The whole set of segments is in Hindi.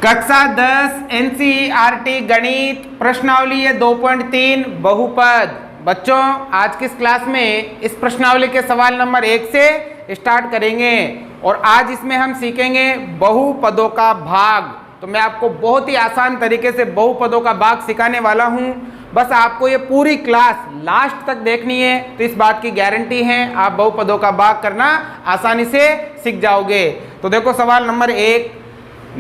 कक्षा 10 एनसीईआरटी गणित प्रश्नावली है 2.3 बहुपद। बच्चों आज की इस क्लास में इस प्रश्नावली के सवाल नंबर 1 से स्टार्ट करेंगे और आज इसमें हम सीखेंगे बहुपदों का भाग। तो मैं आपको बहुत ही आसान तरीके से बहुपदों का भाग सिखाने वाला हूं। बस आपको ये पूरी क्लास लास्ट तक देखनी है तो इस बात की गारंटी है आप बहुपदों का भाग करना आसानी से सीख जाओगे। तो देखो सवाल नंबर 1,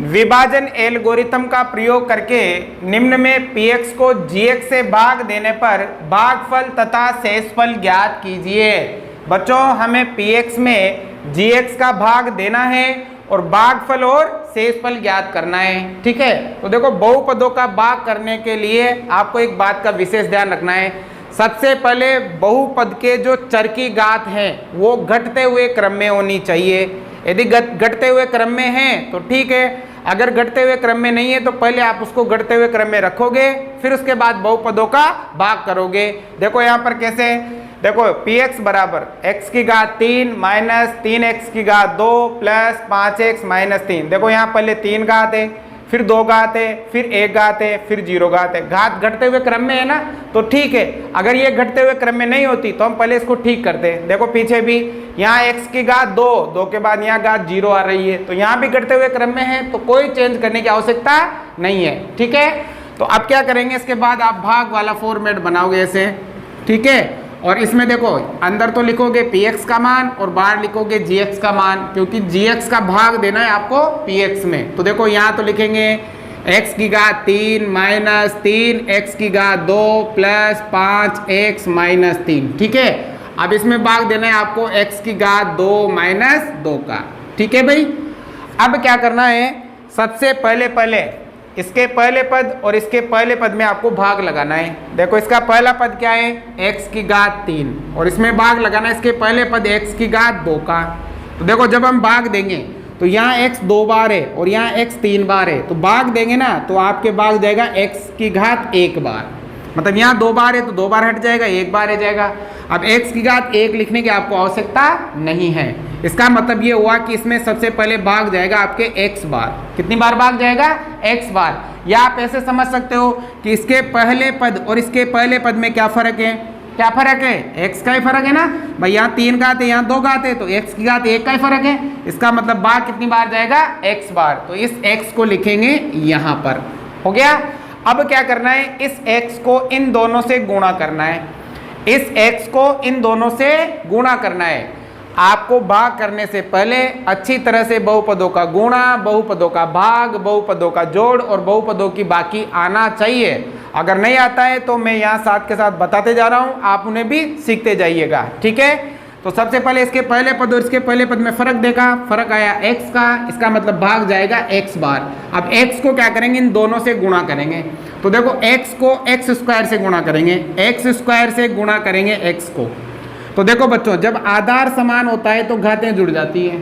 विभाजन एल्गोरिथम का प्रयोग करके निम्न में px को gx से भाग देने पर भागफल तथा शेषफल ज्ञात कीजिए। बच्चों हमें px में gx का भाग देना है और भागफल और शेषफल ज्ञात करना है। ठीक है, तो देखो बहुपदों का भाग करने के लिए आपको एक बात का विशेष ध्यान रखना है। सबसे पहले बहुपद के जो चर की घात है वो घटते हुए क्रम में होनी चाहिए। यदि घटते हुए क्रम में है तो ठीक है, अगर घटते हुए क्रम में नहीं है तो पहले आप उसको घटते हुए क्रम में रखोगे फिर उसके बाद बहुपदों का भाग करोगे। देखो यहाँ पर कैसे, देखो px बराबर x की घात 3 माइनस 3x की घात 2 प्लस 5x माइनस 3। देखो यहाँ पहले 3 घात है, फिर 2 घात है, फिर 1 घात है, फिर 0 घात है। घात घटते हुए क्रम में है ना, तो ठीक है। अगर ये घटते हुए क्रम में नहीं होती तो हम पहले इसको ठीक करते हैं। देखो पीछे भी यहाँ x की घात 2, 2 के बाद यहाँ घात 0 आ रही है, तो यहाँ भी घटते हुए क्रम में है तो कोई चेंज करने की आवश्यकता नहीं है। ठीक है, तो अब क्या करेंगे, इसके बाद आप भाग वाला फॉर्मेट बनाओगे ऐसे। ठीक है, और इसमें देखो अंदर तो लिखोगे px का मान और बाहर लिखोगे gx का मान, क्योंकि gx का भाग देना है आपको px में। तो देखो यहाँ तो लिखेंगे x की घात 3 माइनस 3x की घात 2 प्लस 5x माइनस 3। ठीक है, अब इसमें भाग देना है आपको x की घात 2 माइनस 2 का। ठीक है भाई, अब क्या करना है, सबसे पहले इसके पहले पद और इसके पहले पद में आपको भाग लगाना है। देखो इसका पहला पद क्या है, x की घात 3 और इसमें भाग लगाना है इसके पहले पद x की घात 2 का। तो देखो जब हम भाग देंगे तो यहाँ x 2 बार है और यहाँ x 3 बार है, तो भाग देंगे ना तो आपके भाग जाएगा x की घात 1 बार। मतलब यहाँ 2 बार है तो 2 बार हट जाएगा, 1 बार रह जाएगा। अब x की घात 1 लिखने की आपको आवश्यकता नहीं है। इसका मतलब ये हुआ कि इसमें सबसे पहले भाग जाएगा आपके x बार। कितनी बार भाग जाएगा, x बार। या आप ऐसे समझ सकते हो कि इसके पहले पद और इसके पहले पद में क्या फर्क है, क्या फर्क है, x का ही फर्क है ना भाई। यहाँ 3 घात है, यहाँ 2 घात है, तो x की घात 1 का ही फर्क है। इसका मतलब भाग कितनी बार जाएगा, x बार। तो इस x को लिखेंगे यहाँ पर। हो गया। अब क्या करना है, इस x को इन दोनों से गुणा करना है। इस x को इन दोनों से गुणा करना है। आपको भाग करने से पहले अच्छी तरह से बहुपदों का गुणा, बहुपदों का भाग, बहुपदों का जोड़ और बहुपदों की बाकी आना चाहिए। अगर नहीं आता है तो मैं यहाँ साथ के साथ बताते जा रहा हूँ, आप उन्हें भी सीखते जाइएगा। ठीक है, तो सबसे पहले इसके पहले पद और इसके पहले पद में फर्क देखा, फर्क आया x का, इसका मतलब भाग जाएगा x बार। अब x को क्या करेंगे, इन दोनों से गुणा करेंगे। तो देखो x को x स्क्वायर से गुणा करेंगे, x स्क्वायर से गुणा करेंगे x को। तो देखो बच्चों जब आधार समान होता है तो घातें जुड़ जाती है।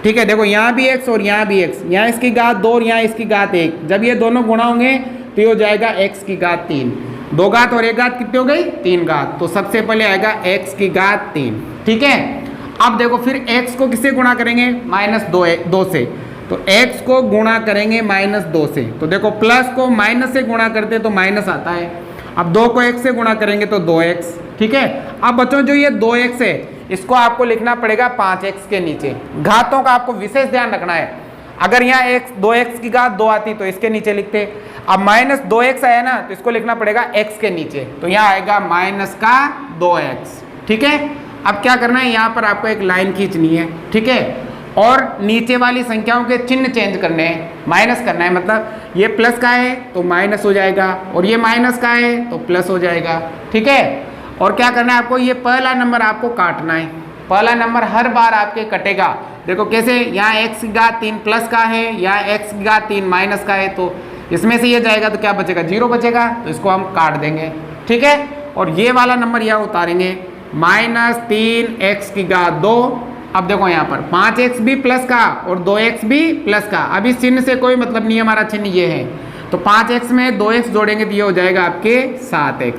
ठीक है, देखो यहाँ भी x और यहाँ भी x, यहाँ इसकी घात 2 और यहाँ इसकी घात 1। जब ये दोनों गुणा होंगे तो ये हो जाएगा x की घात 3। 2 घात और 1 घात कितनी हो गई, 3 घात। तो सबसे पहले आएगा x की घात 3। ठीक है, अब देखो फिर x को किससे गुणा करेंगे, -2 से। तो x को गुणा करेंगे -2 से। तो देखो प्लस को माइनस से गुणा करते तो माइनस आता है। अब 2 को 1 से गुणा करेंगे तो 2x। ठीक है, अब बच्चों जो ये 2x है इसको आपको लिखना पड़ेगा 5x के नीचे। घातों का आपको विशेष ध्यान रखना है। अगर यहाँ 2x की घात 2 आती तो इसके नीचे लिखते। अब -2x आया ना तो इसको लिखना पड़ेगा x के नीचे, तो यहाँ आएगा -2x। ठीक है, अब क्या करना है, यहाँ पर आपको एक लाइन खींचनी है। ठीक है, और नीचे वाली संख्याओं के चिन्ह चेंज करने हैं, माइनस करना है। मतलब ये प्लस का है तो माइनस हो जाएगा और ये माइनस का है तो प्लस हो जाएगा। ठीक है, और क्या करना है आपको, ये पहला नंबर आपको काटना है। पहला नंबर हर बार आपके कटेगा। देखो कैसे, यहाँ x की घात 3 प्लस का है, यहाँ x की घात 3 माइनस का है, तो इसमें से ये जाएगा तो क्या बचेगा, 0 बचेगा। तो इसको हम काट देंगे। ठीक है, और ये वाला नंबर यहाँ उतारेंगे, -3x की घात 2। अब देखो यहाँ पर 5x भी प्लस का और 2x भी प्लस का। अब इस चिन्ह से कोई मतलब नहीं, हमारा चिन्ह ये है। तो 5x में 2x जोड़ेंगे तो ये हो जाएगा आपके 7x।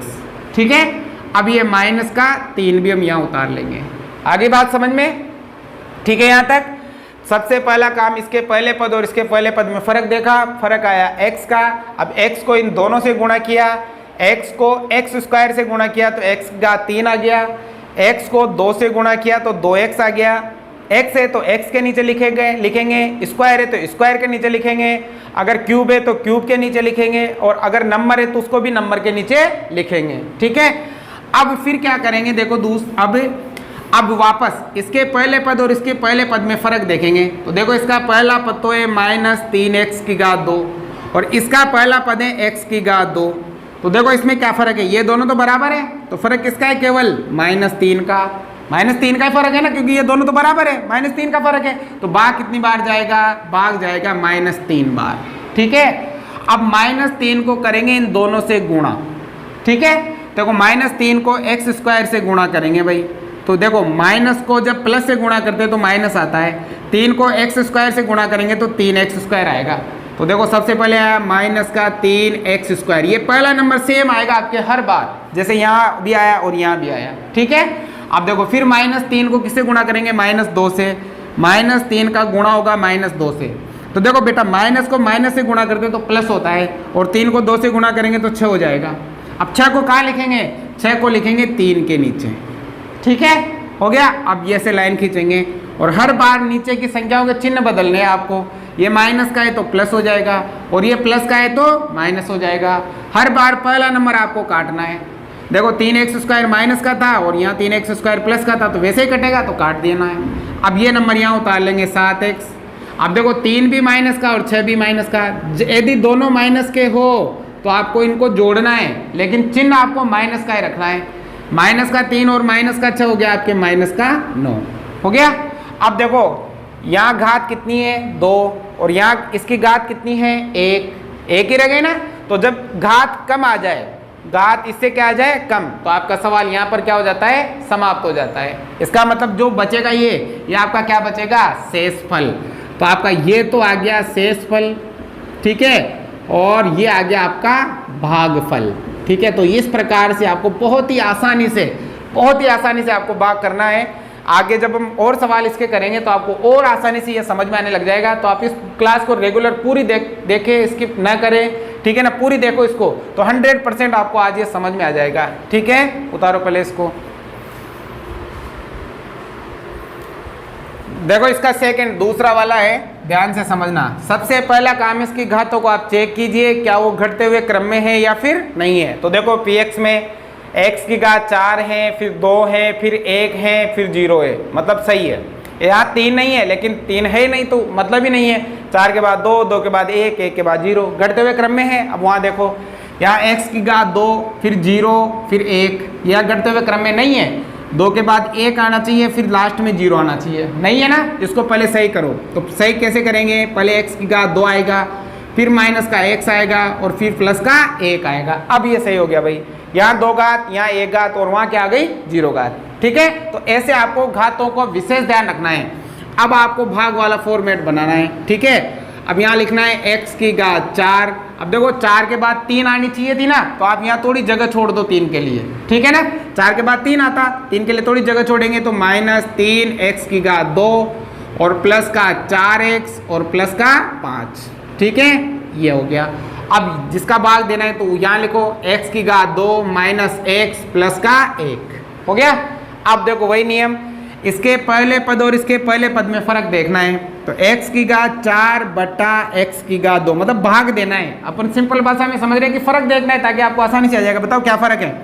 ठीक है, अब ये -3 भी हम यहाँ उतार लेंगे। आगे बात समझ में, ठीक है यहाँ तक। सबसे पहला काम इसके पहले पद और इसके पहले पद में फर्क देखा, फर्क आया x का। अब x को इन दोनों से गुणा किया, x को x स्क्वायर से गुणा किया तो x का 3 आ गया, x को 2 से गुणा किया तो 2x आ गया। x है तो x के नीचे लिखेंगे, स्क्वायर है तो स्क्वायर के नीचे लिखेंगे, अगर क्यूब है तो क्यूब के नीचे लिखेंगे, और अगर नंबर है तो उसको भी नंबर के नीचे लिखेंगे। ठीक है, अब फिर क्या करेंगे, देखो अब वापस इसके पहले पद और इसके पहले पद में फर्क देखेंगे। तो देखो इसका पहला पद तो है -3x की घात 2 और इसका पहला पद है x की घात 2। तो देखो इसमें क्या फर्क है, ये दोनों तो बराबर है, तो फर्क किसका है, केवल -3 का। -3 का ही फर्क है ना, क्योंकि ये दोनों तो बराबर है, -3 का फर्क है। तो भाग कितनी बार जाएगा, भाग जाएगा -3 बार। ठीक है, अब -3 को करेंगे इन दोनों से गुणा। ठीक है, देखो -3 को x स्क्वायर से गुणा करेंगे भाई, तो देखो माइनस को जब प्लस से गुणा करते हैं तो माइनस आता है, 3 को x स्क्वायर से गुणा करेंगे तो 3x स्क्वायर आएगा। तो देखो सबसे पहले आया माइनस का 3x स्क्वायर, ये पहला नंबर सेम आएगा आपके हर बार, जैसे यहाँ भी आया और यहाँ भी आया। ठीक है, अब देखो फिर -3 को किससे गुणा करेंगे, -2 से, -3 का गुणा होगा -2 से। तो देखो बेटा माइनस को माइनस से गुणा करते तो प्लस होता है, और 3 को 2 से गुणा करेंगे तो 6 हो जाएगा। अब 6 को कहाँ लिखेंगे, 6 को लिखेंगे 3 के नीचे। ठीक है, हो गया। अब ये से लाइन खींचेंगे और हर बार नीचे की संख्याओं के चिन्ह बदलने हैं आपको। ये माइनस का है तो प्लस हो जाएगा, और ये प्लस का है तो माइनस हो जाएगा। हर बार पहला नंबर आपको काटना है। देखो 3x स्क्वायर माइनस का था और यहाँ 3x स्क्वायर प्लस का था, तो वैसे ही कटेगा तो काट देना है। अब ये नंबर यहाँ उतार लेंगे 7x। अब देखो 3 भी माइनस का और 6 भी माइनस का, यदि दोनों माइनस के हो तो आपको इनको जोड़ना है, लेकिन चिन्ह आपको माइनस का ही रखना है। माइनस का 3 और माइनस का 6 हो गया आपके माइनस का 9 हो गया। अब देखो यहाँ घात कितनी है, 2, और यहाँ इसकी घात कितनी है, 1 ही रह गई ना। तो जब घात कम आ जाए, घात इससे क्या आ जाए, कम, तो आपका सवाल यहाँ पर क्या हो जाता है, समाप्त हो जाता है। इसका मतलब जो बचेगा ये आपका क्या बचेगा, शेषफल। तो आपका ये तो आ गया शेषफल, ठीक है, और ये आ गया आपका भागफल। ठीक है, तो इस प्रकार से आपको बहुत ही आसानी से आपको भाग करना है। आगे जब हम और सवाल इसके करेंगे तो आपको और आसानी से ये समझ में आने लग जाएगा। तो आप इस क्लास को रेगुलर पूरी देखें, स्किप ना करें। ठीक है ना, पूरी देखो इसको, तो 100% आपको आज ये समझ में आ जाएगा। ठीक है, उतारो पहले इसको। देखो इसका सेकंड दूसरा वाला है, ध्यान से समझना। सबसे पहला काम इसकी घातों को आप चेक कीजिए, क्या वो घटते हुए क्रम में है या फिर नहीं है। तो देखो px में x की घात 4 है, फिर 2 है, फिर 1 है, फिर 0 है, मतलब सही है। यहाँ 3 नहीं है, लेकिन 3 है ही नहीं तो मतलब ही नहीं है। 4 के बाद 2, 2 के बाद 1, 1 के बाद 0, घटते हुए क्रम में है। अब वहाँ देखो यहाँ x की घात 2, फिर 0, फिर 1, यह घटते हुए क्रम में नहीं है। 2 के बाद 1 आना चाहिए, फिर लास्ट में 0 आना चाहिए, नहीं है ना। इसको पहले सही करो। तो सही कैसे करेंगे, पहले x की घात 2 आएगा, फिर माइनस का x आएगा, और फिर प्लस का 1 आएगा। अब ये सही हो गया भाई, यहाँ 2 घात, यहाँ 1 घात, और वहाँ क्या आ गई, 0 घात। ठीक है, तो ऐसे आपको घातों को विशेष ध्यान रखना है। अब आपको भाग वाला फॉर्मेट बनाना है। ठीक है, अब यहाँ लिखना है x की घात 4। अब देखो 4 के बाद 3 आनी चाहिए थी ना, तो आप यहाँ थोड़ी जगह छोड़ दो 3 के लिए। ठीक है ना, 4 के बाद 3 आता, 3 के लिए थोड़ी जगह छोड़ेंगे, तो -3x की घात 2 और प्लस का 4x और प्लस का 5। ठीक है, ये हो गया। अब जिसका भाग देना है तो यहाँ लिखो x की घात 2 -x प्लस का 1 हो गया। अब देखो वही नियम, इसके पहले पद और इसके पहले पद में फर्क देखना है। तो x की घात 4 बटा x की घात 2, मतलब भाग देना है। अपन सिंपल भाषा में समझ रहे हैं कि फर्क देखना है, ताकि आपको आसानी से आ जाएगा। बताओ क्या फर्क है,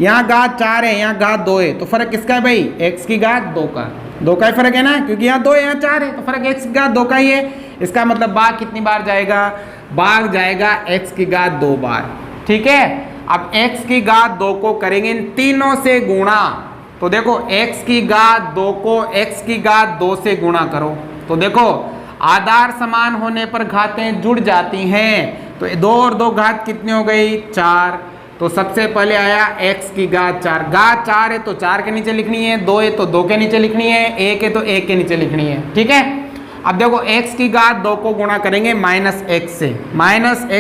यहाँ घात 4 है, यहाँ घात 2 है, तो फर्क किसका है भाई, x की घात 2 का ही फर्क है ना, क्योंकि यहाँ 2 है यहाँ 4 है, तो फर्क x की घात 2 का ही है। इसका मतलब भाग कितनी बार जाएगा, भाग जाएगा x की घात 2 बार। ठीक है, अब x की घात 2 को करेंगे इन तीनों से गुणा। तो देखो x की घात 2 को x की घात 2 से गुणा करो। तो देखो आधार समान होने पर घातें जुड़ जाती हैं, तो 2 और 2 घात कितनी हो गई, 4। तो सबसे पहले आया x की घात 4, घात 4 है तो 4 के नीचे लिखनी है, 2 है तो 2 के नीचे लिखनी है, 1 है तो 1 के नीचे लिखनी है। ठीक है, अब देखो x की घात 2 को गुणा करेंगे -x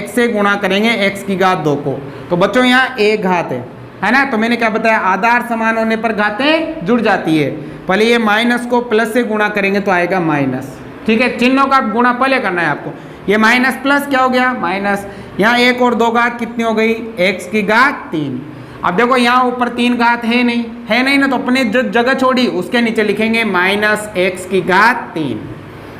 से गुणा करेंगे x की घात 2 को। तो बच्चों यहाँ 1 घात है ना, तो मैंने क्या बताया, आधार समान होने पर घातें जुड़ जाती है। पहले ये माइनस को प्लस से गुणा करेंगे तो आएगा माइनस। ठीक है, चिन्हों का गुणा पहले करना है आपको। ये माइनस प्लस क्या हो गया माइनस, यहाँ 1 और 2 घात कितनी हो गई x की घात 3। अब देखो यहाँ ऊपर 3 घात है नहीं ना, तो अपने जो जगह छोड़ी उसके नीचे लिखेंगे माइनस x की घात 3।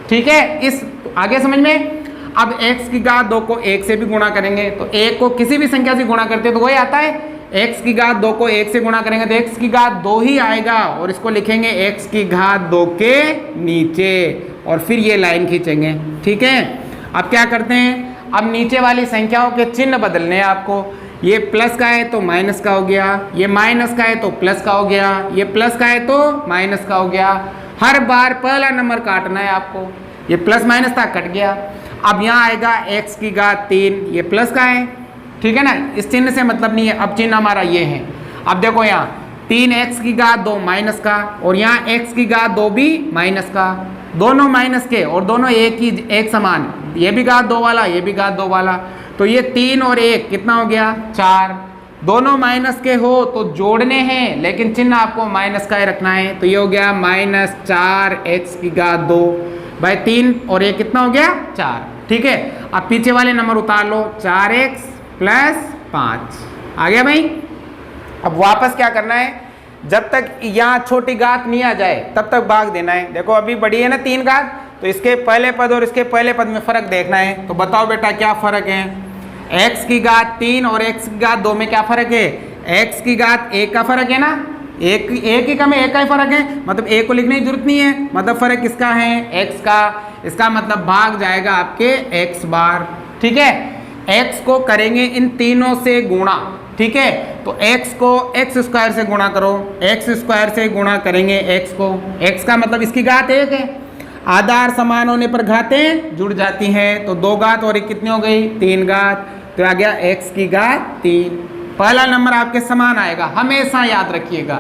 ठीक है, इस आगे समझ में। अब x की घात 2 को 1 से भी गुणा करेंगे, तो 1 को किसी भी संख्या से गुणा करते हैं तो वही आता है। x की घात 2 को 1 से गुणा करेंगे तो x की घात 2 ही आएगा, और इसको लिखेंगे x की घात 2 के नीचे, और फिर ये लाइन खींचेंगे। ठीक है, अब क्या करते हैं, अब नीचे वाली संख्याओं के चिन्ह बदलने हैं आपको। ये प्लस का है तो माइनस का हो गया, ये माइनस का है तो प्लस का हो गया, ये प्लस का है तो माइनस का हो गया। हर बार पहला नंबर काटना है आपको। ये प्लस माइनस था, कट गया। अब यहाँ आएगा x की घात 3, ये प्लस का है, ठीक है ना, इस चिन्ह से मतलब नहीं है। अब चिन्ह हमारा ये है। अब देखो यहाँ 3x की घात 2 माइनस का, और यहाँ x की घात 2 भी माइनस का, दोनों माइनस के और दोनों एक समान, ये भी घात 2 वाला, ये भी घात 2 वाला, तो ये 3 और 1 कितना हो गया 4। दोनों माइनस के हो तो जोड़ने हैं, लेकिन चिन्ह आपको माइनस का ही रखना है। तो ये हो गया माइनस 4x की घात 2 भाई 3 और 1 कितना हो गया 4। ठीक है, अब पीछे वाले नंबर उतार लो, 4x प्लस 5 आ गया भाई। अब वापस क्या करना है, जब तक यहाँ छोटी घात नहीं आ जाए तब तक भाग देना है। देखो अभी बड़ी है ना 3 घात, तो इसके पहले पद और इसके पहले पद में फर्क देखना है। तो बताओ बेटा क्या फर्क है, x की घात 3 और x की घात 2 में क्या फर्क है, x की घात 1 का फर्क है ना, एक ही कम है, 1 का ही फर्क है, मतलब 1 को लिखने की जरूरत नहीं है, मतलब फर्क किसका है x का। इसका मतलब भाग जाएगा आपके x बार। ठीक है, x को करेंगे इन तीनों से गुणा। ठीक है, तो x को x स्क्वायर से गुणा करो, x स्क्वायर से गुणा करेंगे x को, x का मतलब इसकी घात 1 है, आधार समान होने पर घातें जुड़ जाती हैं, तो 2 घात और 1 कितनी हो गई 3 घात, तो आ गया x की घात 3। पहला नंबर आपके समान आएगा, हमेशा याद रखिएगा।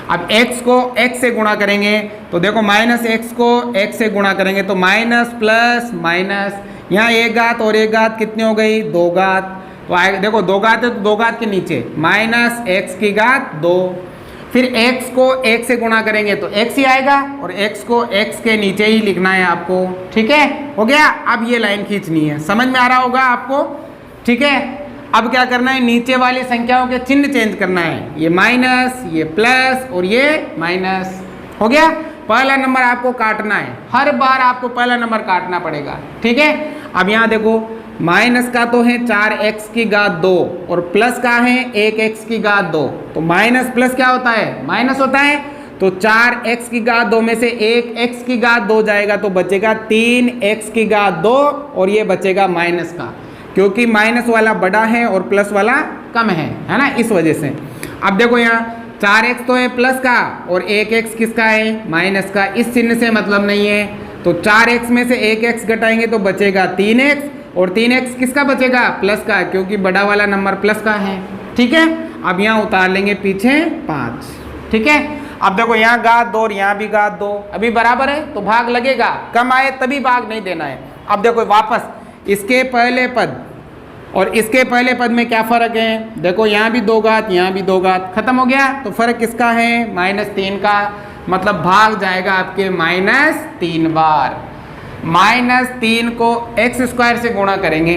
अब x को x से गुणा करेंगे, तो देखो माइनस x को x से गुणा करेंगे तो माइनस प्लस माइनस, यहाँ 1 घात और 1 घात कितनी हो गई 2 घात, तो आएगा देखो 2 घात है तो 2 घात के नीचे माइनस x की घात 2। फिर x को 1 से गुणा करेंगे तो x ही आएगा, और x को x के नीचे ही लिखना है आपको। ठीक है, हो गया। अब ये लाइन खींचनी है, समझ में आ रहा होगा आपको। ठीक है, अब क्या करना है, नीचे वाली संख्याओं के चिन्ह चेंज करना है, ये माइनस, ये प्लस और ये माइनस। हो गया, पहला नंबर आपको काटना है, हर बार आपको पहला नंबर काटना पड़ेगा। ठीक है, अब यहाँ देखो माइनस का तो है 4x की घात 2 और प्लस का है 1x की घात 2, तो माइनस प्लस क्या होता है माइनस होता है, तो 4x की घात 2 में से 1x की घात 2 जाएगा तो बचेगा 3x की घात 2, और ये बचेगा माइनस का, क्योंकि माइनस वाला बड़ा है और प्लस वाला कम है ना, इस वजह से। अब देखो यहाँ 4x तो है प्लस का और 1x किसका है माइनस का, इस चिन्ह से मतलब नहीं है, तो 4x में से 1x घटाएंगे तो बचेगा 3x, और 3x किसका बचेगा प्लस का, क्योंकि बड़ा वाला नंबर प्लस का है। ठीक है, अब यहाँ उतार लेंगे पीछे 5। ठीक है, अब देखो यहाँ घात 2 और यहाँ भी घात 2, अभी बराबर है तो भाग लगेगा, कम आए तभी भाग नहीं देना है। अब देखो वापस इसके पहले पद और इसके पहले पद में क्या फर्क है, देखो यहाँ भी 2 घात यहाँ भी 2 घात, खत्म हो गया, तो फर्क किसका है -3 का, मतलब भाग जाएगा आपके -3 बार। -3 को x स्क्वायर से गुणा करेंगे,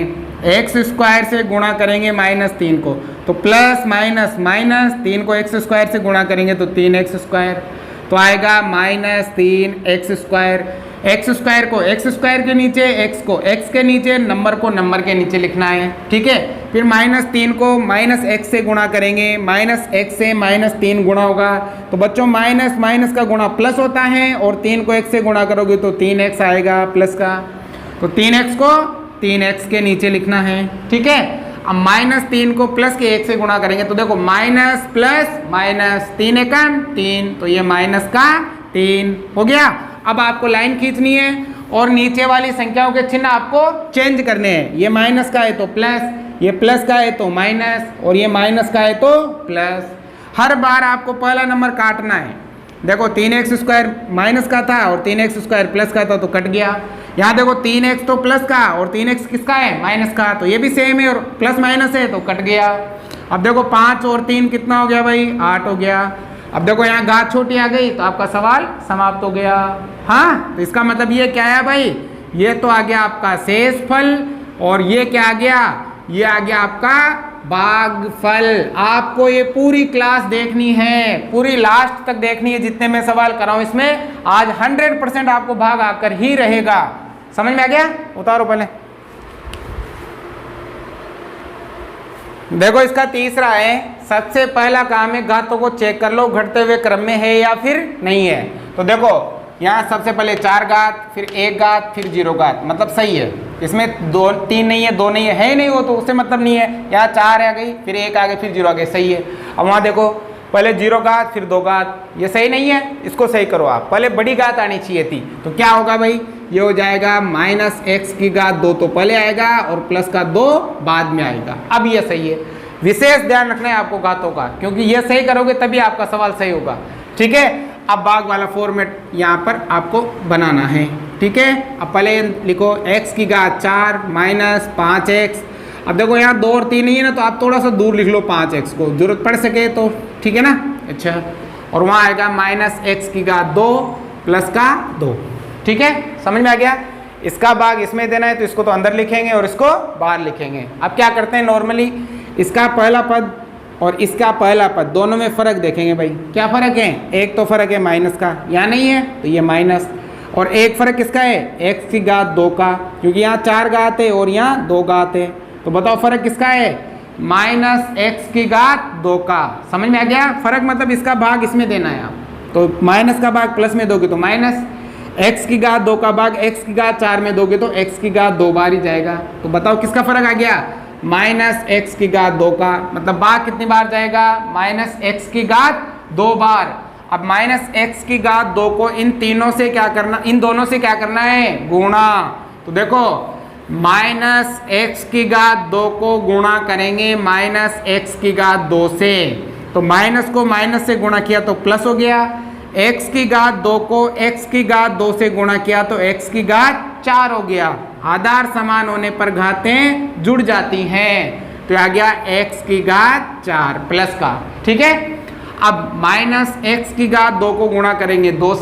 x स्क्वायर से गुणा करेंगे -3 को, तो प्लस माइनस माइनस 3 को x स्क्वायर से गुणा करेंगे तो 3x स्क्वायर, तो आएगा -3x स्क्वायर। x स्क्वायर को x स्क्वायर के नीचे, x को x के नीचे, नंबर को नंबर के नीचे लिखना है। ठीक है, फिर -3 को -x से गुणा करेंगे, -x से -3 गुणा होगा, तो बच्चों माइनस माइनस का गुणा प्लस होता है, और 3 को x से गुणा करोगे तो 3x आएगा प्लस का, तो 3x को 3x के नीचे लिखना है। ठीक है, अब -3 को प्लस के 1 से गुणा करेंगे तो देखो माइनस प्लस माइनस, 3 एकम 3, तो ये माइनस का 3 हो गया। अब आपको लाइन खींचनी है और नीचे वाली संख्याओं के चिन्ह आपको चेंज करने हैं, ये माइनस का है तो प्लस, ये प्लस का है तो माइनस, और ये माइनस का है तो प्लस। हर बार आपको पहला नंबर काटना है। देखो 3x स्क्वायर माइनस का था और 3x स्क्वायर प्लस का था तो कट गया। यहाँ देखो 3x तो प्लस का और 3x किसका है माइनस का, तो ये भी सेम है और प्लस माइनस है तो कट गया। अब देखो 5 और 3 कितना हो गया भाई 8 हो गया। अब देखो यहाँ घात छोटी आ गई तो आपका सवाल समाप्त हो गया। हाँ, तो इसका मतलब ये क्या है भाई, ये तो आ गया आपका शेषफल और ये क्या आ गया, ये आ गया आपका भागफल। आपको ये पूरी क्लास देखनी है, पूरी लास्ट तक देखनी है, जितने मैं सवाल कर रहा हूं इसमें आज 100% आपको भाग आकर ही रहेगा। समझ में आ गया? उतारो पहले। देखो इसका तीसरा है, सबसे पहला काम है घातों को चेक कर लो घटते हुए क्रम में है या फिर नहीं है। तो देखो यहाँ सबसे पहले 4 घात, फिर 1 घात, फिर 0 घात, मतलब सही है। इसमें 2 3 नहीं है, 2 नहीं है, है ही नहीं वो, तो उससे मतलब नहीं है। यहाँ 4 आ गई, फिर 1 आ गई, फिर 0 आ गई, सही है। अब वहाँ देखो पहले 0 घात फिर 2 घात, ये सही नहीं है, इसको सही करो आप। पहले बड़ी घात आनी चाहिए थी, तो क्या होगा भाई, ये हो जाएगा -x की घात 2 तो पहले आएगा और प्लस का 2 बाद में आएगा। अब ये सही है। विशेष ध्यान रखना है आपको घातों का, क्योंकि ये सही करोगे तभी आपका सवाल सही होगा। ठीक है, अब भाग वाला फॉर्मेट यहाँ पर आपको बनाना है। ठीक है, अब पहले लिखो x की घात 4 - 5x। अब देखो यहाँ 2 और 3 नहीं है ना, तो आप थोड़ा सा दूर लिख लो 5x को, जरूरत पड़ सके तो। ठीक है ना? अच्छा, और वहाँ आएगा -x की घात 2 प्लस का 2। ठीक है, समझ में आ गया? इसका भाग इसमें देना है तो इसको तो अंदर लिखेंगे और इसको बाहर लिखेंगे। अब क्या करते हैं, नॉर्मली इसका पहला पद और इसका पहला पद दोनों में फर्क देखेंगे भाई। क्या फर्क है? एक तो फर्क है माइनस का, यहाँ नहीं है तो ये माइनस, और एक फर्क किसका है, x की घात 2 का, क्योंकि यहाँ 4 घात है और यहाँ 2 घात है। तो बताओ फर्क किसका है, -x की घात 2 का। समझ में आ गया? फर्क मतलब इसका भाग इसमें देना है आप, तो माइनस का भाग प्लस में दोगे तो माइनस, x की घात 2 का भाग x की घात 4 में दोगे तो x की घात 2 बार ही जाएगा। तो बताओ किसका फर्क आ गया, -x की घात 2 का, मतलब भाग कितनी बार जाएगा, -x की घात 2 बार। अब -x की घात 2 को इन तीनों से क्या करना, इन दोनों से क्या करना है, गुणा। तो देखो -x की घात 2 को गुणा करेंगे -x की घात 2 से, तो माइनस को माइनस से गुणा किया तो प्लस हो गया, x की घात 2 को x की घात 2 से गुणा किया तो x की घात 4 हो गया। आधार समान होने पर घातें जुड़ जाती हैं, तो आ गया x की घात 4 प्लस का। ठीक है, अब -x की घात 2 को गुणा करेंगे 2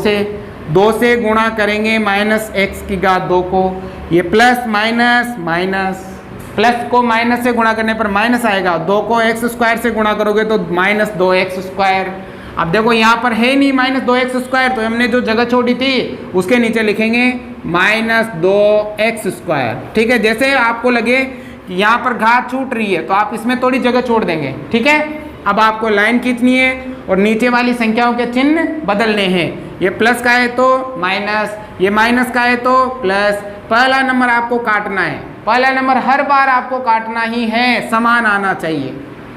से गुणा करेंगे -x की घात 2 को, ये प्लस माइनस माइनस, प्लस को माइनस से गुणा करने पर माइनस आएगा, 2 को x² से गुणा करोगे तो -2x²। अब देखो यहाँ पर है नहीं -2x², तो हमने जो जगह छोड़ी थी उसके नीचे लिखेंगे -2x²। ठीक है, जैसे आपको लगे कि यहाँ पर घात छूट रही है तो आप इसमें थोड़ी जगह छोड़ देंगे। ठीक है, अब आपको लाइन खींचनी है और नीचे वाली संख्याओं के चिन्ह बदलने हैं। ये प्लस का है तो माइनस, ये माइनस का है तो प्लस। पहला नंबर आपको काटना है, पहला नंबर हर बार आपको काटना ही है, समान आना चाहिए।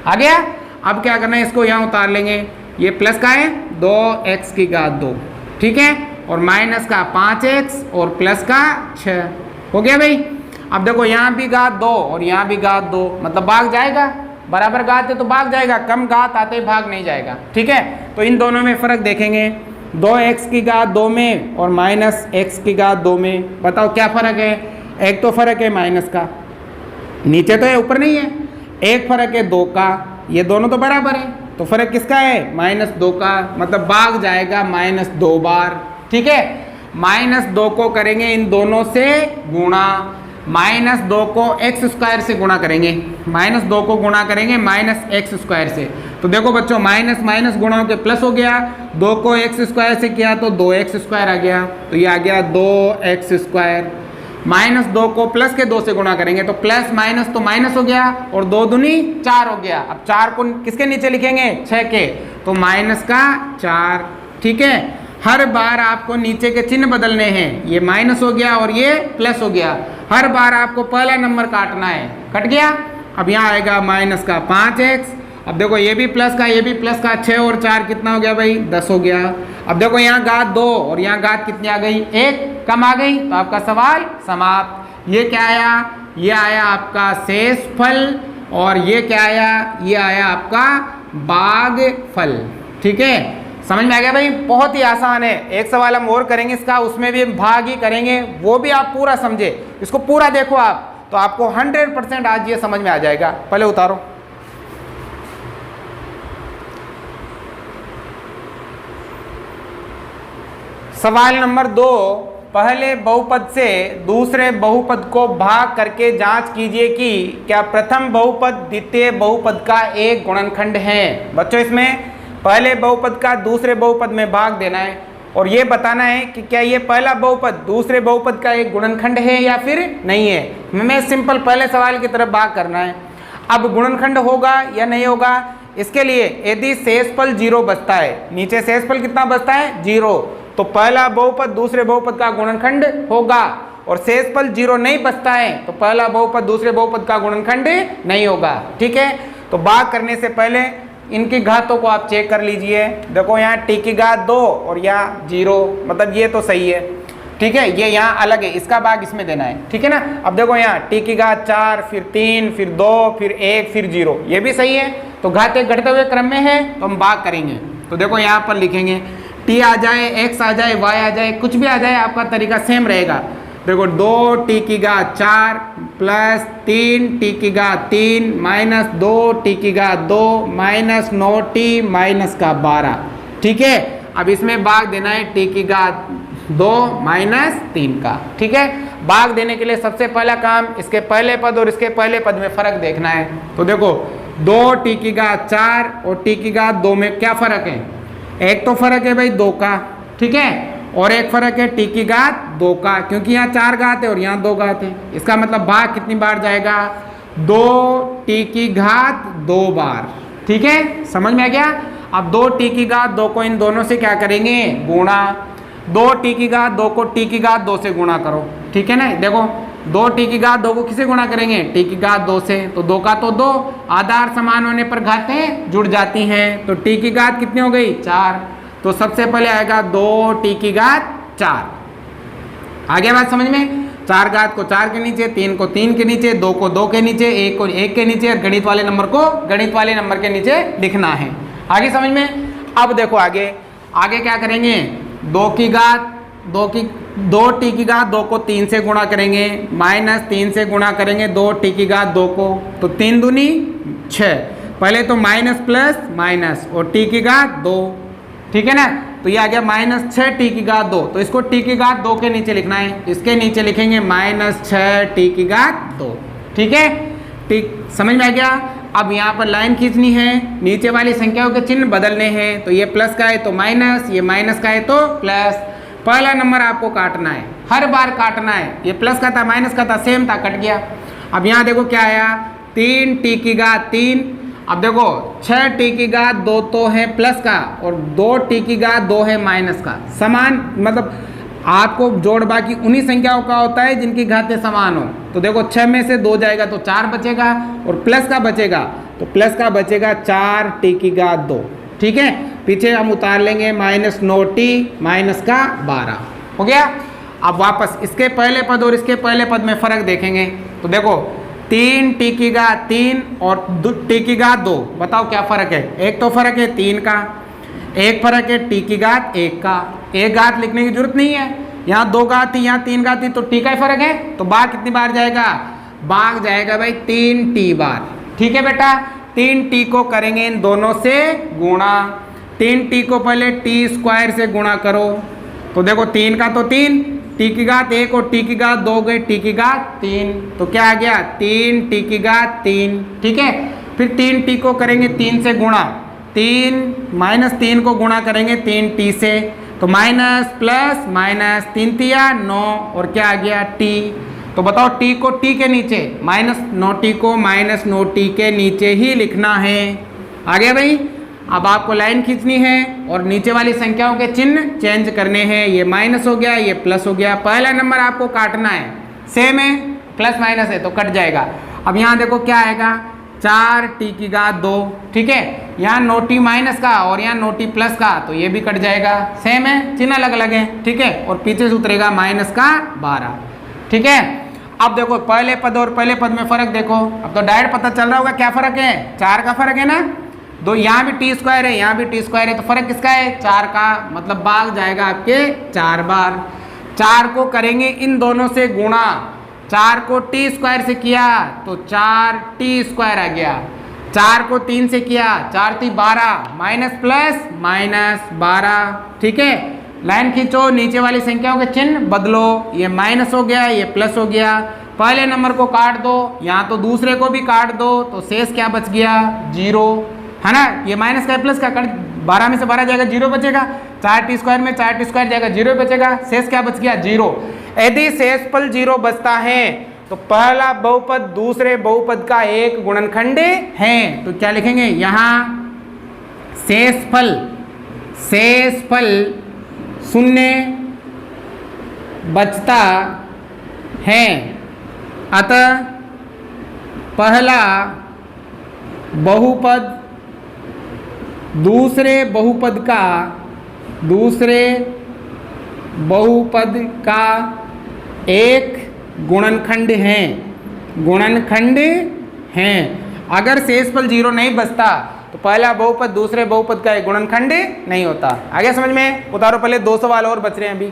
आ गया? अब क्या करना है, इसको यहाँ उतार लेंगे। ये प्लस का है 2x की घात 2, ठीक है, और माइनस का 5x और प्लस का 6 हो गया भाई। अब देखो यहाँ भी घात 2 और यहाँ भी घात 2, मतलब भाग जाएगा, बराबर घात है तो भाग जाएगा, कम घात आते ही भाग नहीं जाएगा। ठीक है, तो इन दोनों में फर्क देखेंगे, 2x की घात 2 में और -x की घात 2 में। बताओ क्या फर्क है, एक तो फर्क है माइनस का, नीचे तो है ऊपर नहीं है, एक फर्क है 2 का, ये दोनों तो बराबर है, तो फर्क किसका है, -2 का, मतलब भाग जाएगा -2 बार। ठीक है, -2 को करेंगे इन दोनों से गुणा, -2 को x² से गुणा करेंगे, -2 को गुणा करेंगे -x² से। तो देखो बच्चों माइनस माइनस गुणा होकर प्लस हो गया, 2 को x² से किया तो 2x² आ गया, तो ये आ गया 2x²। -2 को प्लस के 2 से गुणा करेंगे तो प्लस माइनस तो माइनस हो गया और 2 दूनी 4 हो गया। अब 4 को किसके नीचे लिखेंगे, 6 के, तो माइनस का 4। ठीक है, हर बार आपको नीचे के चिन्ह बदलने हैं, ये माइनस हो गया और ये प्लस हो गया, हर बार आपको पहला नंबर काटना है। कट गया। अब यहाँ आएगा माइनस का 5x, अब देखो ये भी प्लस का, ये भी प्लस का, 6 और 4 कितना हो गया भाई, 10 हो गया। अब देखो यहाँ घात 2 और यहाँ घात कितनी आ गई, 1 कम आ गई, तो आपका सवाल समाप्त। ये क्या आया, ये आया आपका शेषफल, और ये क्या आया, ये आया आपका भागफल। ठीक है, समझ में आ गया भाई, बहुत ही आसान है। एक सवाल हम और करेंगे इसका, उसमें भी भाग ही करेंगे, वो भी आप पूरा समझे, इसको पूरा देखो आप, तो आपको 100% आज ये समझ में आ जाएगा। पहले उतारो। सवाल नंबर 2, पहले बहुपद से दूसरे बहुपद को भाग करके जांच कीजिए कि क्या प्रथम बहुपद द्वितीय बहुपद का एक गुणनखंड है। बच्चों इसमें पहले बहुपद का दूसरे बहुपद में भाग देना है और ये बताना है कि क्या ये पहला बहुपद दूसरे बहुपद का एक गुणनखंड है या फिर नहीं है। हमें सिंपल पहले सवाल की तरफ भाग करना है। अब गुणनखंड होगा या नहीं होगा, इसके लिए यदि शेषफल 0 बचता है, नीचे शेषफल कितना बचता है 0, तो पहला बहुपद दूसरे बहुपद का गुणनखंड होगा। और शेषफल 0 नहीं बचता है तो पहला बहुपद दूसरे बहुपद का गुणनखंड नहीं होगा। ठीक है, तो भाग करने से पहले इनकी घातों को आप चेक कर लीजिए। देखो यहाँ t की घात 2 और यहाँ 0, मतलब ये तो सही है। ठीक है, ये यहाँ अलग है, इसका भाग इसमें देना है। ठीक है ना। अब देखो यहाँ t की घात 4, फिर 3, फिर 2, फिर 1, फिर 0, ये भी सही है। तो घातें घटते हुए क्रम में है तो हम भाग करेंगे। तो देखो यहाँ पर लिखेंगे t आ जाए, x आ जाए, y आ जाए, कुछ भी आ जाए, आपका तरीका सेम रहेगा। देखो 2t की घात 4 प्लस 3t की घात 3 माइनस 2t की घात 2 माइनस 9t माइनस का 12। ठीक है, अब इसमें भाग देना है t की घात 2 माइनस 3 का। ठीक है, भाग देने के लिए सबसे पहला काम इसके पहले पद और इसके पहले पद में फर्क देखना है। तो देखो 2t की घात 4 और t की घात 2 में क्या फर्क है, एक तो फर्क है भाई 2 का। ठीक है, और एक फर्क है t की घात 2 का, क्योंकि यहाँ 4 घात है और यहाँ 2 घात है। इसका मतलब भाग कितनी बार जाएगा, 2t की घात 2 बार। ठीक है, समझ में आ गया। अब 2t की घात 2 को इन दोनों से क्या करेंगे, गुणा। 2t की घात 2 को t की घात 2 से गुणा करो। ठीक है ना, देखो 2t की घात 2 को किसे गुणा करेंगे, t की घात 2 से। तो 2 का तो 2, आधार समान होने पर घातें जुड़ जाती हैं। तो t की घात कितनी हो गई, 4। तो सबसे पहले आएगा 2t की घात 4। आगे बात समझ में, 4 घात को 4 के नीचे, 3 को 3 के नीचे, 2 को 2 के नीचे, 1 को 1 के नीचे और गणित वाले नंबर को गणित वाले नंबर के नीचे लिखना है। आगे समझ में। अब देखो आगे क्या करेंगे, 2t की घात 2 को 3 से गुणा करेंगे, माइनस 3 से गुणा करेंगे 2t की घात 2 को, तो 3 दूनी 6। पहले तो माइनस प्लस माइनस और t की घात 2। ठीक है ना, तो ये आ गया माइनस 6t की घात 2। तो इसको t की घात 2 के नीचे लिखना है, इसके नीचे लिखेंगे माइनस 6t की घात 2। ठीक है, ठीक, समझ में आ गया। अब यहाँ पर लाइन खींचनी है, नीचे वाली संख्याओं के चिन्ह बदलने हैं। तो ये प्लस का है तो माइनस, ये माइनस का है तो प्लस। पहला नंबर आपको काटना है, हर बार काटना है। ये प्लस का था, माइनस का था, सेम था, कट गया। अब यहाँ देखो क्या आया, 3t की घात 3। अब देखो 6t की घात 2 तो है प्लस का और 2t की घात 2 है माइनस का। समान मतलब आपको जोड़ बाकी उन्हीं संख्याओं का होता है जिनकी घातें समान हो। तो देखो 6 में से 2 जाएगा तो 4 बचेगा और प्लस का बचेगा, तो प्लस का बचेगा 4t की घात 2। ठीक है, पीछे हम उतार लेंगे माइनस 9t माइनस का 12 हो गया। अब वापस इसके पहले पद और इसके पहले पद में फर्क देखेंगे। तो देखो 3t की घात 3 और t की घात 2, बताओ क्या फर्क है। एक तो फर्क है 3 का, एक फर्क है t की घात 1 का। एक घात लिखने की जरूरत नहीं है, यहाँ 2 घात थी, यहाँ 3 घात थी, तो t का ही फर्क है। तो भाग कितनी बार जाएगा, भाग जाएगा भाई 3t बार। ठीक है बेटा, 3t को करेंगे इन दोनों से गुणा। 3t को पहले t² से गुणा करो। तो देखो 3 का तो 3, t की घात 1 और t की घात 2 गए, t की घात 3, तो क्या आ गया 3t की घात 3। ठीक है, फिर 3t को करेंगे 3 से गुणा, 3 माइनस 3 को गुणा करेंगे 3t से, तो माइनस प्लस माइनस 3 तिया 9 और क्या आ गया t। तो बताओ t को t के नीचे, माइनस 9t को माइनस 9t के नीचे ही लिखना है। आ गया भाई। अब आपको लाइन खींचनी है और नीचे वाली संख्याओं के चिन्ह चेंज करने हैं। ये माइनस हो गया, ये प्लस हो गया। पहला नंबर आपको काटना है, सेम है, प्लस माइनस है तो कट जाएगा। अब यहाँ देखो क्या आएगा, 4t की घात 2। ठीक है, यहाँ 9t माइनस का और यहाँ 9t प्लस का, तो ये भी कट जाएगा, सेम है, चिन्ह अलग अलग है। ठीक है, और पीछे से उतरेगा माइनस का 12। ठीक है, अब देखो पहले पद और पहले पद में फर्क देखो। अब तो डायरेक्ट पता चल रहा होगा क्या फर्क है, 4 का फर्क है ना। दो यहाँ भी t² है, यहाँ भी t² है, तो फर्क किसका है, 4 का। मतलब भाग जाएगा आपके 4 बार। 4 को करेंगे इन दोनों से गुणा, 4 को t² से किया तो 4t² आ गया। 4 को 3 से किया, 4 × 3 = 12, माइनस प्लस माइनस 12। ठीक है, लाइन खींचो, नीचे वाली संख्याओं के चिन्ह बदलो, ये माइनस हो गया, ये प्लस हो गया। पहले नंबर को काट दो, यहाँ तो दूसरे को भी काट दो, तो शेष क्या बच गया 0, है ना। ये माइनस का प्लस का 12 में से 12 जाएगा 0 बचेगा, 4t² में 4t² जाएगा 0 बचेगा, शेष क्या बच गया 0। यदि शेषफल 0 बचता है तो पहला बहुपद दूसरे बहुपद का एक गुणनखंड है। तो क्या लिखेंगे यहाँ शेषफल 0 बचता है, अतः पहला बहुपद दूसरे बहुपद का एक गुणनखंड है। अगर शेषफल 0 नहीं बचता तो पहला बहुपद दूसरे बहुपद का एक गुणनखंड नहीं होता। आगे समझ में उतारो। पहले 2 सवाल और बच रहे हैं अभी।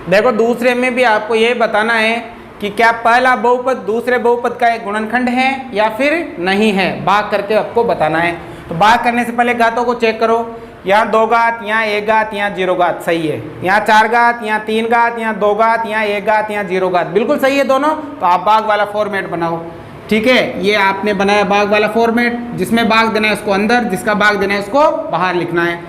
देखो दूसरे में भी आपको ये बताना है कि क्या पहला बहुपद दूसरे बहुपद का एक गुणनखंड है या फिर नहीं है, भाग करके आपको बताना है। तो भाग करने से पहले घातों को चेक करो, यहाँ 2 घात, यहाँ 1 घात, यहाँ 0 घात, सही है। यहाँ 4 घात, यहाँ 3 घात, यहाँ 2 घात, यहाँ 1 घात, यहाँ 0 घात, बिल्कुल सही है दोनों। तो आप भाग वाला फॉर्मेट बनाओ, ठीक है। ये आपने बनाया भाग वाला फॉर्मेट, जिसमें भाग देना है उसको अंदर, जिसका भाग देना है उसको बाहर लिखना है।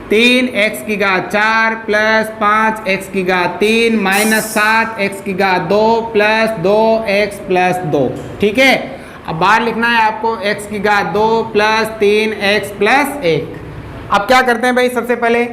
3x⁴ plus 5x⁻³ minus 7x⁻² plus 2x plus 2, ठीक है। अब बाहर लिखना है आपको x⁻² प्लस 3x प्लस 1। अब क्या करते हैं भाई, सबसे पहले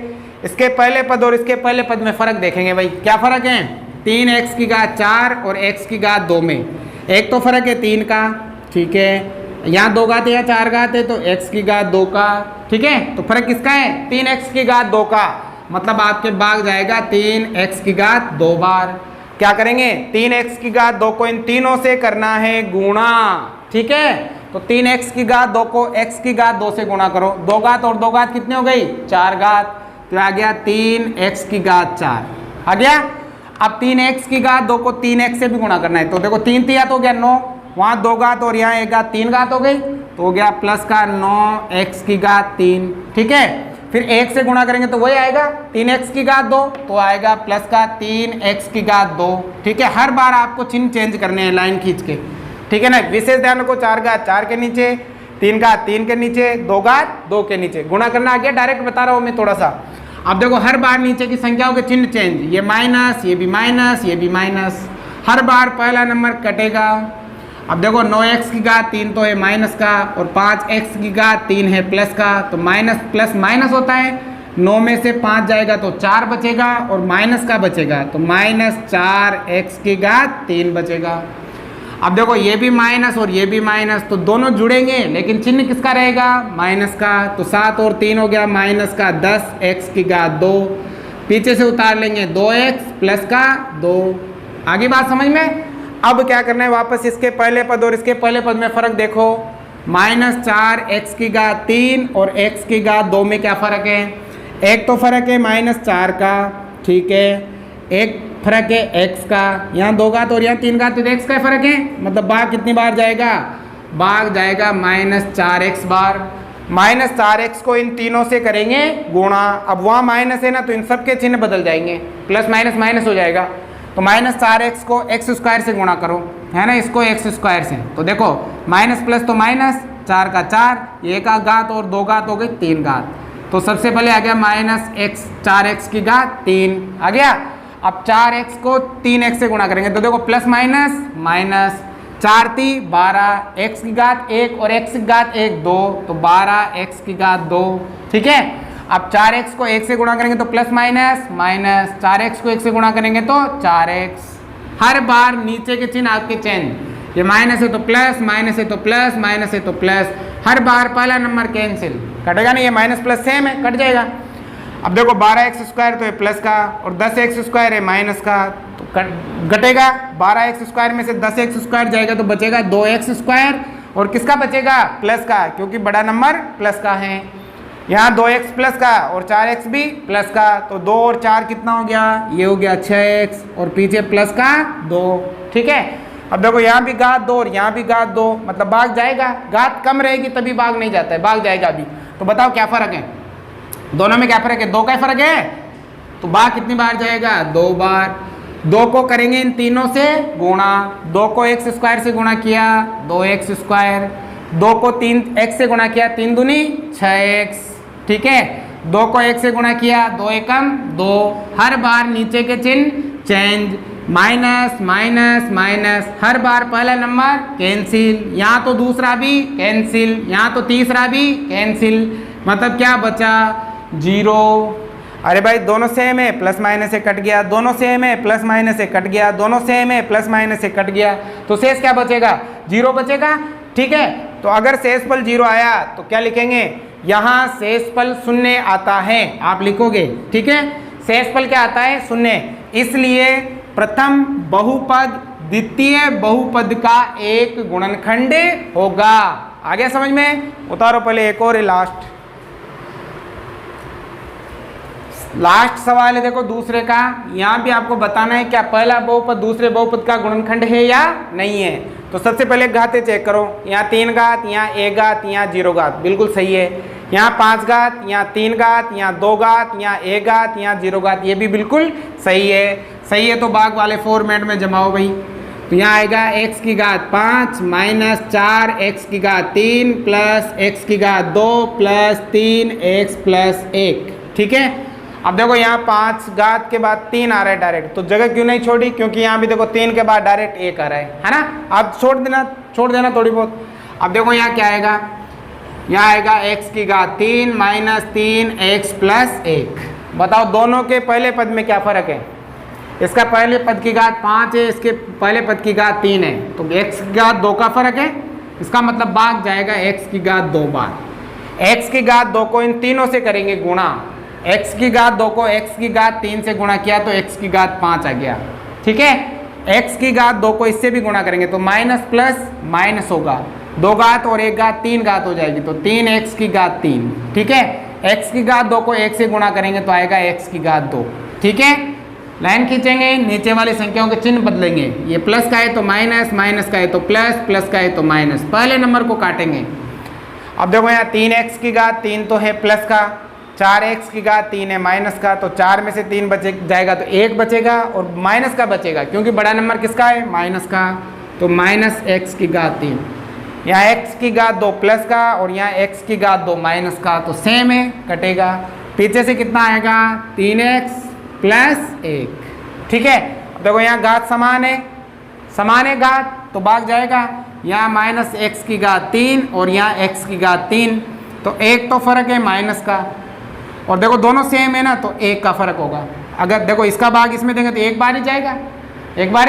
इसके पहले पद और इसके पहले पद में फ़र्क देखेंगे भाई। क्या फ़र्क है 3x⁻4 और x⁻² में? एक तो फ़र्क है 3 का, ठीक है। यहाँ 2 घात है या 4 घात है तो x⁻² का, ठीक है। तो फर्क किसका है 3x⁻² का, मतलब आपके भाग जाएगा 3x⁻² बार। क्या करेंगे 3x⁻² को इन तीनों से करना है गुणा, ठीक है। तो 3x⁻² को x⁻² से गुणा करो, 2 घात और 2 घात कितने हो गई 4 घात, तो आ गया 3x⁻4 आ गया। अब 3x⁻² को 3x से भी गुणा करना है, तो देखो 3 तिया तो हो गया 9, वहाँ 2 घात और यहाँ 1 घात 3 घात हो गई, तो हो गया प्लस का 9x⁻3, ठीक है। फिर 1 से गुणा करेंगे तो वही आएगा 3x⁻2, तो आएगा प्लस का 3x⁻2, ठीक है। हर बार आपको चिन्ह चेंज करने हैं लाइन खींच के, ठीक है ना। विशेष ध्यान रखो 4 घात 4 के नीचे, 3 घात 3 के नीचे, 2 घात 2 के नीचे गुणा करना आ गया। डायरेक्ट बता रहा हूँ मैं थोड़ा सा। अब देखो हर बार नीचे की संख्याओं के चिन्ह चेंज, ये माइनस, ये भी माइनस, ये भी माइनस, हर बार पहला नंबर कटेगा। अब देखो 9x⁻3 तो है माइनस का और 5x⁻3 है प्लस का, तो माइनस प्लस माइनस होता है। 9 में से 5 जाएगा तो 4 बचेगा और माइनस का बचेगा, तो -4x⁻3 बचेगा। अब देखो ये भी माइनस और ये भी माइनस, तो दोनों जुड़ेंगे लेकिन चिन्ह किसका रहेगा माइनस का, तो 7 और 3 हो गया माइनस का 10x⁻2, पीछे से उतार लेंगे 2x प्लस का 2। आगे बात समझ में। अब क्या करना है, वापस इसके पहले पद और इसके पहले पद में फ़र्क देखो, -4x⁻3 और x⁻2 में क्या फ़र्क है। एक तो फ़र्क है -4 का, ठीक है। एक फ़र्क है x का, यहाँ 2 घात और यहाँ 3 घात, तो x का फ़र्क है, मतलब भाग कितनी बार जाएगा, भाग जाएगा -4x बार। -4x को इन तीनों से करेंगे गुणा। अब वहाँ माइनस है ना, तो इन सब के चिन्ह बदल जाएंगे, प्लस माइनस माइनस हो जाएगा। तो -4x को x² से गुणा करो, है ना, इसको x² से। तो देखो माइनस प्लस तो माइनस, 4 का 4, 1 का घात और 2 घात हो गई 3 घात। तो सबसे पहले आ गया -4x⁻3 आ गया। अब 4x को 3x से गुणा करेंगे, तो देखो प्लस माइनस माइनस, 4 × 12, x⁻1 और x⁻1 2, तो 12x⁻2, ठीक है। अब 4x को 1 से गुणा करेंगे तो प्लस माइनस माइनस, 4x को 1 से गुणा करेंगे तो 4x। हर बार नीचे के चिन्ह आपके चेंज, ये माइनस है तो प्लस, माइनस है तो प्लस, माइनस है तो प्लस, हर बार पहला नंबर कैंसिल, कटेगा नहीं, ये माइनस प्लस सेम है, कट जाएगा। अब देखो 12x² तो है प्लस का और 10x² है माइनस का, तो घटेगा। 12x² में से 10x² जाएगा तो बचेगा 2x² और किसका बचेगा प्लस का, क्योंकि बड़ा नंबर प्लस का है। यहाँ 2x प्लस का और 4x भी प्लस का, तो 2 और 4 कितना हो गया, ये हो गया 6x और पीछे प्लस का 2, ठीक है। अब देखो यहाँ भी घात 2 और यहाँ भी घात 2, मतलब भाग जाएगा। घात कम रहेगी तभी भाग नहीं जाता है, भाग जाएगा अभी। तो बताओ क्या फ़र्क है, दोनों में क्या फर्क है? 2 का फर्क है। तो बा कितनी बार जाएगा? 2 बार। 2 को करेंगे इन तीनों से गुणा। 2 को x स्क्वायर से गुणा किया 2x स्क्वायर। 2 को 3x से गुणा किया 3 दूनी 6x। ठीक है, 2 को 1 से गुणा किया 2 एकम 2। हर बार नीचे के चिन्ह चेंज, माइनस माइनस माइनस, हर बार पहला नंबर कैंसिल, यहाँ तो दूसरा भी कैंसिल, यहाँ तो तीसरा भी कैंसिल, मतलब क्या बचा? 0। अरे भाई दोनों सेम है, प्लस माइनस से कट गया, दोनों सेम है, प्लस माइनस से कट गया, दोनों सेम है, प्लस माइनस से कट गया, तो शेष क्या बचेगा? 0 बचेगा। ठीक है, तो अगर शेषफल 0 आया तो क्या लिखेंगे? यहाँ शेषफल 0 आता है, आप लिखोगे। ठीक है, शेषफल क्या आता है? 0। इसलिए प्रथम बहुपद द्वितीय बहुपद का एक गुणनखंड होगा। आ गया समझ में? उतारो पहले एक और लास्ट सवाल है, देखो दूसरे का। यहाँ भी आपको बताना है क्या पहला बहुपद दूसरे बहुपद का गुणनखंड है या नहीं है। तो सबसे पहले घाते चेक करो, यहाँ 3 घात, यहाँ 1 घात, यहाँ 0 घात, बिल्कुल सही है। यहाँ 5 घात, यहाँ 3 घात, यहाँ 2 घात, यहाँ 1 घात, यहाँ 0 घात, ये भी बिल्कुल सही है। सही है तो भाग वाले फॉर्मेट में जमाओ भाई। तो यहाँ आएगा x की घात 5 माइनस 4x की घात 3 प्लस x की घात 2 प्लस 3x प्लस 1। ठीक है, अब देखो यहाँ 5 घात के बाद 3 आ रहा है डायरेक्ट, तो जगह क्यों नहीं छोड़ी? क्योंकि यहाँ भी देखो 3 के बाद डायरेक्ट 1 आ रहा है ना। अब छोड़ देना थोड़ी बहुत। अब देखो यहाँ क्या आएगा? यहाँ आएगा x की घात 3 माइनस 3x प्लस 1। बताओ दोनों के पहले पद में क्या फर्क है? इसका पहले पद की घात 5 है, इसके पहले पद की घात 3 है, तो x की घात 2 का फर्क है। इसका मतलब भाग जाएगा x की घात 2 बार। x की घात 2 को इन तीनों से करेंगे गुणा। x की घात 2 को x की घात 3 से गुणा किया तो x की घात 5 आ गया। ठीक है, x की घात 2 को इससे भी गुणा करेंगे तो माइनस प्लस माइनस होगा, 2 घात और 1 घात 3 घात हो जाएगी, तो 3x की घात 3। ठीक है, x की घात 2 को 1 से गुणा करेंगे तो आएगा x की घात 2। ठीक है, लाइन खींचेंगे, नीचे वाली संख्याओं के चिन्ह बदलेंगे, ये प्लस का है तो माइनस, माइनस का है तो प्लस, प्लस का है तो माइनस, पहले नंबर को काटेंगे। अब देखो यहाँ 3x की घात 3 तो है प्लस का, 4x की घात 3 है माइनस का, तो 4 में से 3 बचे जाएगा तो 1 बचेगा और माइनस का बचेगा, क्योंकि बड़ा नंबर किसका है? माइनस का, तो माइनस x की घात 3। यहाँ x की घात 2 प्लस का और यहाँ x की घात 2 माइनस का, तो सेम है, कटेगा। पीछे से कितना आएगा? 3x plus 1। ठीक है, अब देखो यहाँ घात समान है घात, तो भाग जाएगा। यहाँ माइनस x की घात 3 और यहाँ x की घात 3, तो 1 तो फर्क है माइनस का, और देखो दोनों सेम है ना, तो 1 का फर्क होगा। अगर देखो इसका भाग इसमें देंगे तो एक बार ही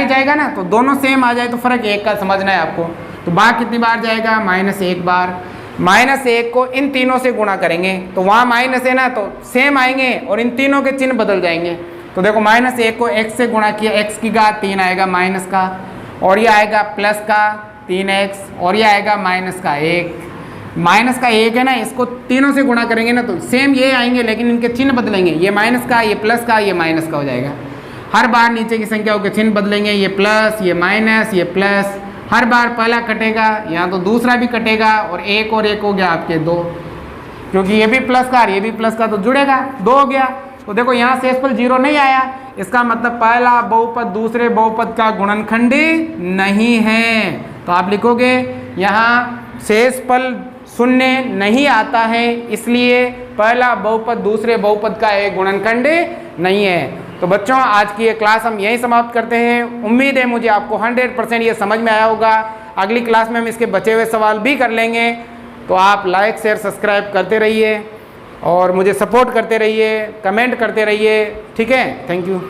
जाएगा ना, तो दोनों सेम आ जाए तो फर्क 1 का समझना है आपको। तो भाग कितनी बार जाएगा? माइनस 1 बार। माइनस 1 को इन तीनों से गुणा करेंगे तो वहाँ माइनस है ना, तो सेम आएंगे और इन तीनों के चिन्ह बदल जाएंगे। तो देखो माइनस 1 को x से गुणा किया, x की घात 3 आएगा माइनस का, और ये आएगा प्लस का 3x, और ये आएगा माइनस का 1। माइनस का 1 है ना, इसको तीनों से गुणा करेंगे ना तो सेम ये आएंगे, लेकिन इनके चिन्ह बदलेंगे, ये माइनस का, ये प्लस का, ये माइनस का हो जाएगा। हर बार नीचे की संख्याओं के चिन्ह बदलेंगे, ये प्लस, ये माइनस, ये प्लस, हर बार पहला कटेगा, यहाँ तो दूसरा भी कटेगा, और 1 और 1 हो गया आपके 2, क्योंकि ये भी प्लस का और ये भी प्लस का, तो जुड़ेगा, 2 हो गया। तो देखो यहाँ शेषफल 0 नहीं आया, इसका मतलब पहला बहुपद दूसरे बहुपद का गुणनखंड नहीं है। तो आप लिखोगे यहाँ शेषफल 0 नहीं आता है, इसलिए पहला बहुपद दूसरे बहुपद का एक गुणनखंड नहीं है। तो बच्चों आज की ये क्लास हम यहीं समाप्त करते हैं। उम्मीद है मुझे आपको 100% ये समझ में आया होगा। अगली क्लास में हम इसके बचे हुए सवाल भी कर लेंगे। तो आप लाइक शेयर सब्सक्राइब करते रहिए और मुझे सपोर्ट करते रहिए, कमेंट करते रहिए। ठीक है, थैंक यू।